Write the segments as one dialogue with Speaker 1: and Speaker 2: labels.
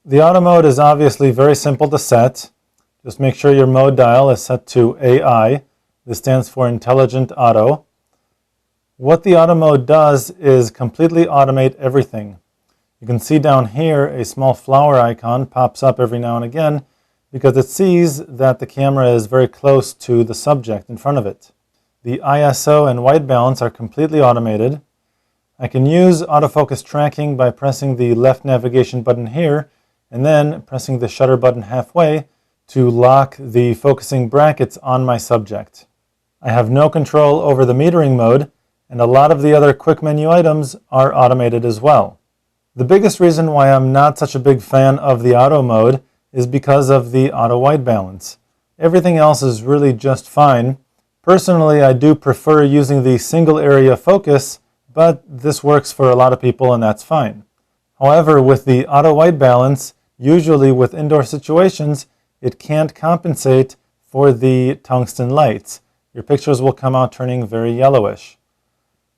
Speaker 1: The auto mode is obviously very simple to set. Just make sure your mode dial is set to AI. This stands for Intelligent Auto. What the auto mode does is completely automate everything. You can see down here a small flower icon pops up every now and again because it sees that the camera is very close to the subject in front of it. The ISO and white balance are completely automated. I can use autofocus tracking by pressing the left navigation button here and then pressing the shutter button halfway to lock the focusing brackets on my subject. I have no control over the metering mode, and a lot of the other quick menu items are automated as well. The biggest reason why I'm not such a big fan of the auto mode is because of the auto white balance. Everything else is really just fine. Personally, I do prefer using the single area focus, but this works for a lot of people and that's fine. However, with the auto white balance, usually with indoor situations, it can't compensate for the tungsten lights. Your pictures will come out turning very yellowish.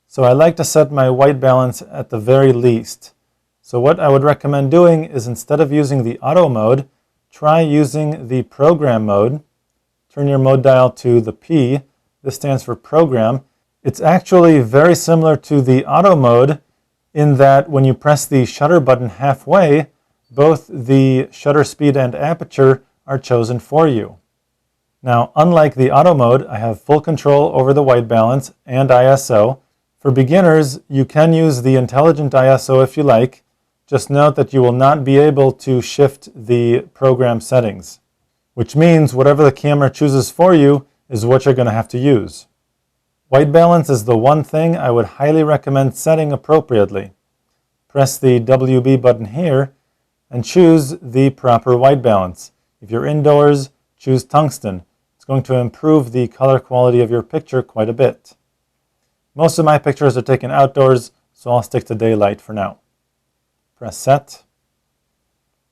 Speaker 1: So I like to set my white balance at the very least. So what I would recommend doing is, instead of using the auto mode, try using the program mode. Turn your mode dial to the P. This stands for program. It's actually very similar to the auto mode in that when you press the shutter button halfway, both the shutter speed and aperture are chosen for you. Now, unlike the auto mode, I have full control over the white balance and ISO. For beginners, you can use the intelligent ISO if you like. Just note that you will not be able to shift the program settings, which means whatever the camera chooses for you is what you're going to have to use. White balance is the one thing I would highly recommend setting appropriately. Press the WB button here and choose the proper white balance. If you're indoors, choose tungsten. It's going to improve the color quality of your picture quite a bit. Most of my pictures are taken outdoors, so I'll stick to daylight for now. Press set.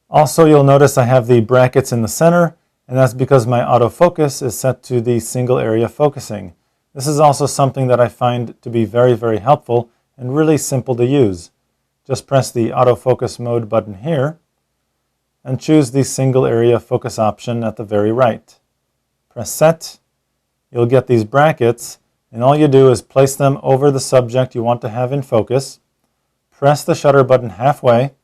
Speaker 1: Also, you'll notice I have the brackets in the center, and that's because my autofocus is set to the single area focusing. This is also something that I find to be very, very helpful and really simple to use. Just press the autofocus mode button here and choose the single area focus option at the very right. Press set. You'll get these brackets, and all you do is place them over the subject you want to have in focus. Press the shutter button halfway.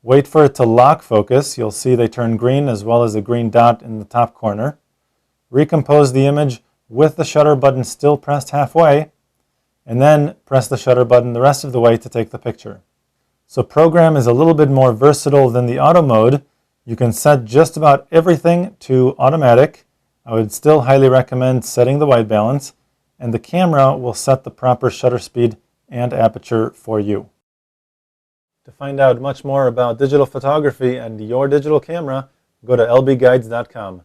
Speaker 1: Wait for it to lock focus. You'll see they turn green as well as a green dot in the top corner. Recompose the image with the shutter button still pressed halfway, and then press the shutter button the rest of the way to take the picture. So program is a little bit more versatile than the auto mode. You can set just about everything to automatic. I would still highly recommend setting the white balance, and the camera will set the proper shutter speed and aperture for you. To find out much more about digital photography and your digital camera, go to lbguides.com.